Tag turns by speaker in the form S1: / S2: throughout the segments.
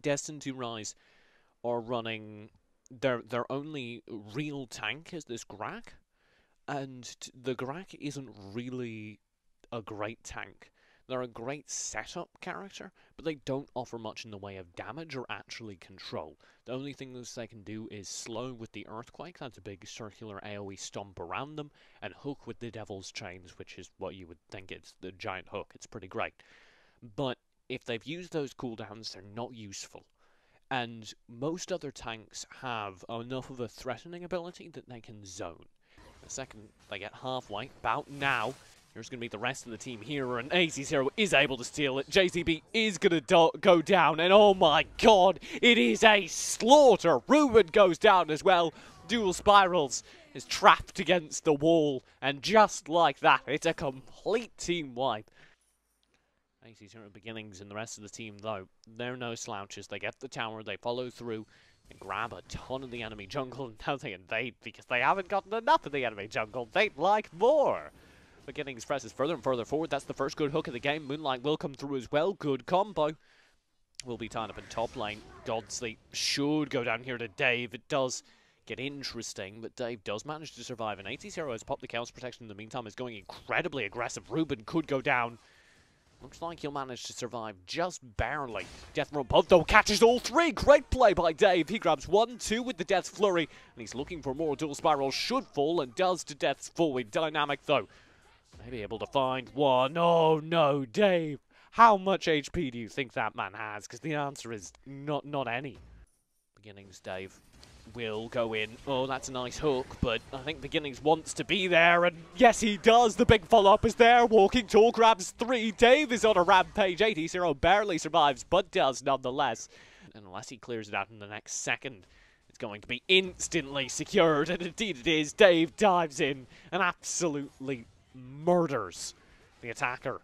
S1: Destined to Rise are running their only real tank is this Grak, and the Grak isn't really a great tank. They're a great setup character, but they don't offer much in the way of damage or actually control. The only thing they can do is slow with the Earthquake, that's a big circular AoE stomp around them, and hook with the Devil's Chains, which is what you would think it's the giant hook. It's pretty great. But if they've used those cooldowns, they're not useful. And most other tanks have enough of a threatening ability that they can zone. The second they get halfway, about now, here's going to be the rest of the team here, and AZ0 is able to steal it. JCB is going to go down, and oh my god, it is a slaughter. Ruben goes down as well. Dual Spirals is trapped against the wall, and just like that, it's a complete team wipe. AZ0 Beginnings and the rest of the team, though, they're no slouches. They get the tower, they follow through, and grab a ton of the enemy jungle, and now they invade because they haven't gotten enough of the enemy jungle. They'd like more. Beginnings presses further and further forward. That's the first good hook of the game. Moonlight will come through as well. Good combo. Will be tied up in top lane. Godsleep should go down here to Dave. It does get interesting, but Dave does manage to survive. And AZ0 has popped the Chaos Protection in the meantime. Is going incredibly aggressive. Ruben could go down. Looks like he'll manage to survive just barely. Death from above, though, catches all three. Great play by Dave. He grabs 1-2 with the Death's Flurry, and he's looking for more. Dual Spiral should fall, and does to Death's forward. Dynamic, though, maybe able to find one. Oh, no, Dave. How much HP do you think that man has? Because the answer is not any. Beginnings, Dave will go in. Oh, that's a nice hook, but I think Beginnings wants to be there, and yes, he does. The big follow-up is there. Walking tall, grabs 3. Dave is on a rampage. AZ0 barely survives, but does nonetheless. And unless he clears it out in the next second, it's going to be instantly secured, and indeed it is. Dave dives in and absolutely murders the attacker.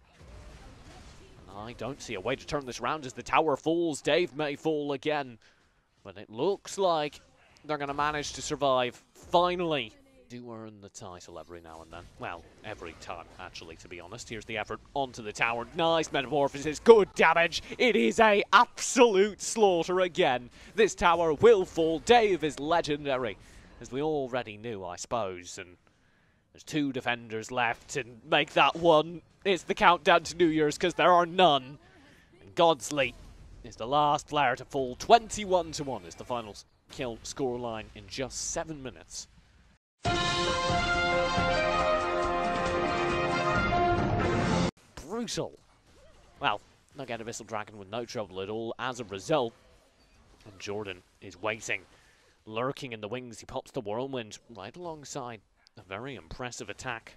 S1: And I don't see a way to turn this around as the tower falls. Dave may fall again, but it looks like they're going to manage to survive, finally. Do earn the title every now and then. Well, every time, actually, to be honest. Here's the effort onto the tower. Nice metamorphosis, good damage. It is a absolute slaughter again. This tower will fall. Dave is legendary, as we already knew, I suppose. And there's 2 defenders left, and make that one. It's the countdown to New Year's, because there are none. And Godsleep is the last player to fall. 21-1 is the final kill scoreline in just 7 minutes. Brutal. Well, they'll get Abyssal Dragon with no trouble at all as a result. And Jordan is waiting, lurking in the wings. He pops the Whirlwind right alongside a very impressive attack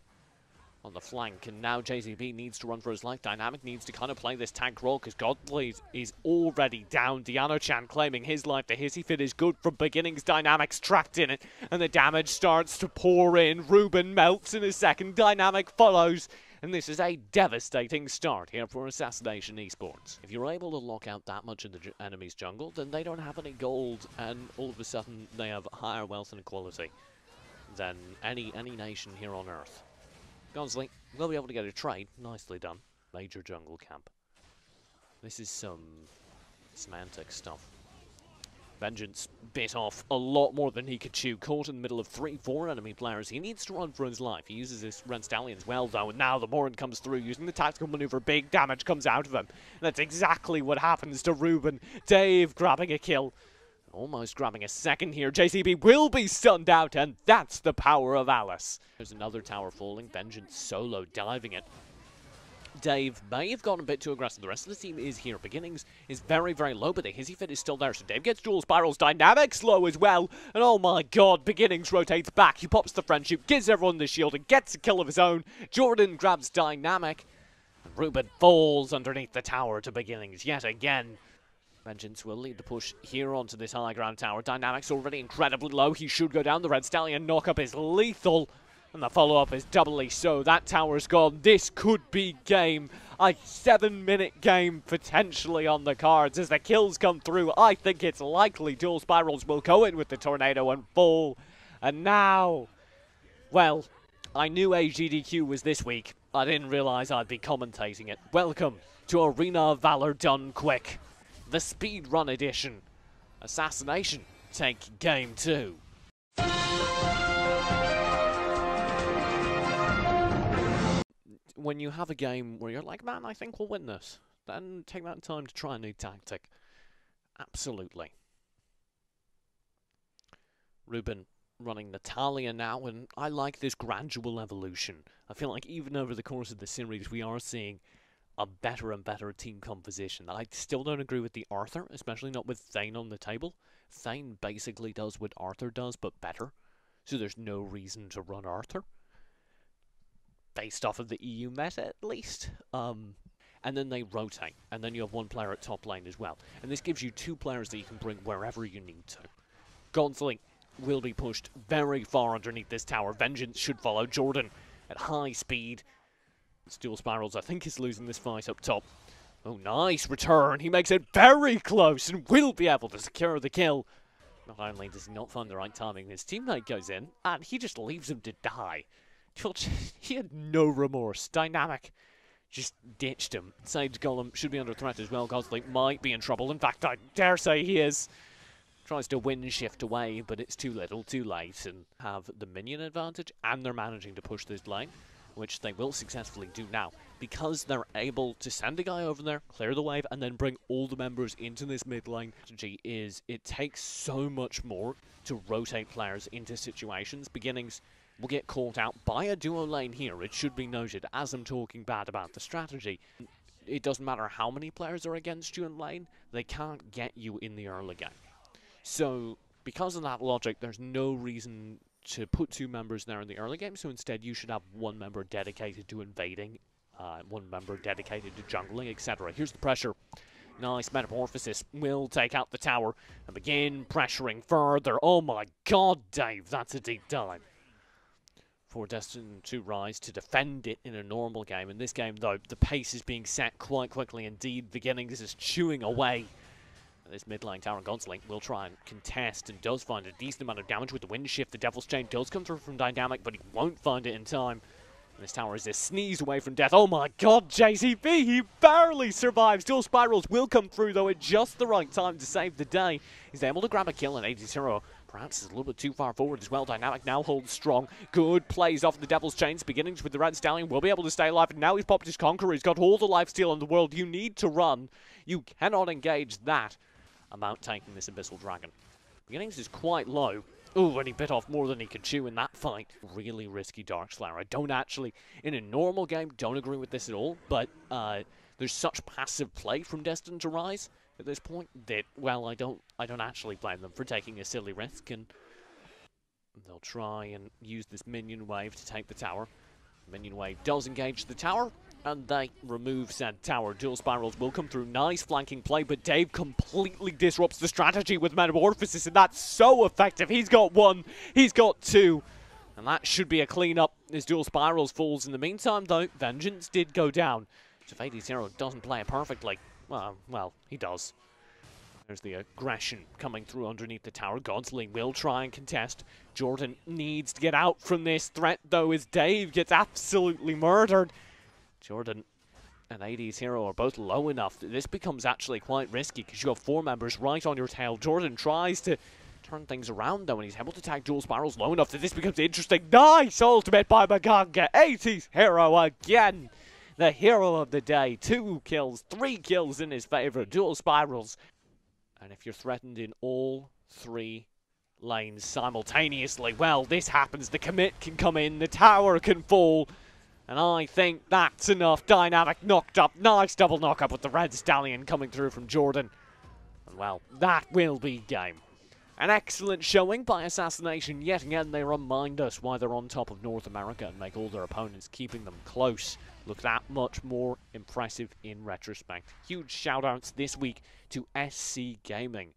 S1: on the flank, and now JZB needs to run for his life. Dynamic needs to kind of play this tank role because Godblade is already down. Diano-chan claiming his life. The Hissy Fit is good from Beginnings. Dynamic's trapped in it, and the damage starts to pour in. Ruben melts in a second. Dynamic follows, and this is a devastating start here for Assassination Esports. If you're able to lock out that much of the enemy's jungle, then they don't have any gold, and all of a sudden they have higher wealth and equality than any nation here on Earth. Gonsley will be able to get a trade. Nicely done. Major jungle camp. This is some semantic stuff. Vengeance bit off a lot more than he could chew. Caught in the middle of 3-4 enemy players. He needs to run for his life. He uses his Ren Stallions well, though, and now the Morin comes through using the tactical maneuver. Big damage comes out of him. And that's exactly what happens to Ruben. Dave grabbing a kill. Almost grabbing a second here. JCB will be stunned out, and that's the power of Alice. There's another tower falling. Vengeance solo diving it. Dave may have gotten a bit too aggressive. The rest of the team is here. Beginnings is very, very low, but the Hissy Fit is still there. So Dave gets Dual Spirals. Dynamic slow as well. And oh my god, Beginnings rotates back. He pops the friendship, gives everyone the shield, and gets a kill of his own. Jordan grabs Dynamic. And Ruben falls underneath the tower to Beginnings yet again. Vengeance will lead the push here onto this high ground tower. Dynamic's already incredibly low. He should go down. The Red Stallion knockup is lethal. And the follow-up is doubly so. That tower's gone. This could be game. A 7-minute game potentially on the cards. As the kills come through, I think it's likely Dual Spirals will go in with the tornado and fall. And now, well, I knew AGDQ was this week. I didn't realize I'd be commentating it. Welcome to Arena of Valor done quick. the speedrun edition. Assassination take game 2. When you have a game where you're like, man, I think we'll win this, then take that time to try a new tactic. Absolutely. Ruben running Natalia now, and I like this gradual evolution. I feel like even over the course of the series, we are seeing a better and better team composition. I still don't agree with the Arthur, especially not with Thane on the table. Thane basically does what Arthur does, but better. So there's no reason to run Arthur. Based off of the EU meta, at least. And then they rotate, and then you have one player at top lane as well. And this gives you 2 players that you can bring wherever you need to. Gonzling will be pushed very far underneath this tower. Vengeance should follow. Jordan at high speed. Dual Spirals, I think, is losing this fight up top. Oh, nice return. He makes it very close and will be able to secure the kill. Not only does he not find the right timing, his teammate goes in, and he just leaves him to die. He had no remorse. Dynamic just ditched him. Sage Golem should be under threat as well. Gosling might be in trouble. In fact, I dare say he is. Tries to wind shift away, but it's too little, too late, and have the minion advantage, and they're managing to push this lane, which they will successfully do now, because they're able to send a guy over there, clear the wave, and then bring all the members into this mid lane. Strategy is, it takes so much more to rotate players into situations. Beginnings will get caught out by a duo lane here, it should be noted, as I'm talking bad about the strategy. It doesn't matter how many players are against you in lane, they can't get you in the early game. So, because of that logic, there's no reason to put 2 members there in the early game, so instead you should have 1 member dedicated to invading, 1 member dedicated to jungling, etc. Here's the pressure. Nice Metamorphosis will take out the tower and begin pressuring further. Oh my god, Dave, that's a deep dive. For Destined to rise to defend it in a normal game. In this game, though, the pace is being set quite quickly indeed. Beginnings is chewing away. This mid lane tower, and Gonzling will try and contest and does find a decent amount of damage with the wind shift. The Devil's Chain does come through from Dynamic, but he won't find it in time. And this tower is a sneeze away from death. Oh my god, JCB, he barely survives. Dual Spirals will come through, though, at just the right time to save the day. He's able to grab a kill, and 80-0 perhaps is a little bit too far forward as well. Dynamic now holds strong. Good plays off the Devil's Chains. Beginnings with the Red Stallion will be able to stay alive. And now he's popped his Conqueror. He's got all the lifesteal in the world. You need to run. You cannot engage that about taking this Abyssal Dragon. Beginnings is quite low. Ooh, and he bit off more than he could chew in that fight. Really risky Darkslayer. I don't actually, in a normal game, don't agree with this at all, but there's such passive play from Destined to Rise at this point that, well, I don't actually blame them for taking a silly risk, and they'll try and use this minion wave to take the tower. Minion wave does engage the tower, and they remove said tower. Dual Spirals will come through. Nice flanking play, but Dave completely disrupts the strategy with Metamorphosis, and that's so effective. He's got 1, he's got 2, and that should be a clean-up as Dual Spirals falls. In the meantime, though, Vengeance did go down. So if 80-0 doesn't play it perfectly, well, he does. There's the aggression coming through underneath the tower. Gonzling will try and contest. Jordan needs to get out from this threat, though, as Dave gets absolutely murdered. Jordan and 80-0 are both low enough that this becomes actually quite risky because you have 4 members right on your tail. Jordan tries to turn things around, though, and he's able to tag Dual Spirals low enough that this becomes interesting. Nice ultimate by Maganga. 80-0 again. The hero of the day. 2 kills, 3 kills in his favor. Dual Spirals. And if you're threatened in all 3 lanes simultaneously, well, this happens. The commit can come in, the tower can fall, and I think that's enough. Dynamic knocked up, nice double knock up with the Red Stallion coming through from Jordan. And well, that will be game. An excellent showing by Assassination. Yet again, they remind us why they're on top of North America and make all their opponents keeping them close look that much more impressive in retrospect. Huge shout-outs this week to SC Gaming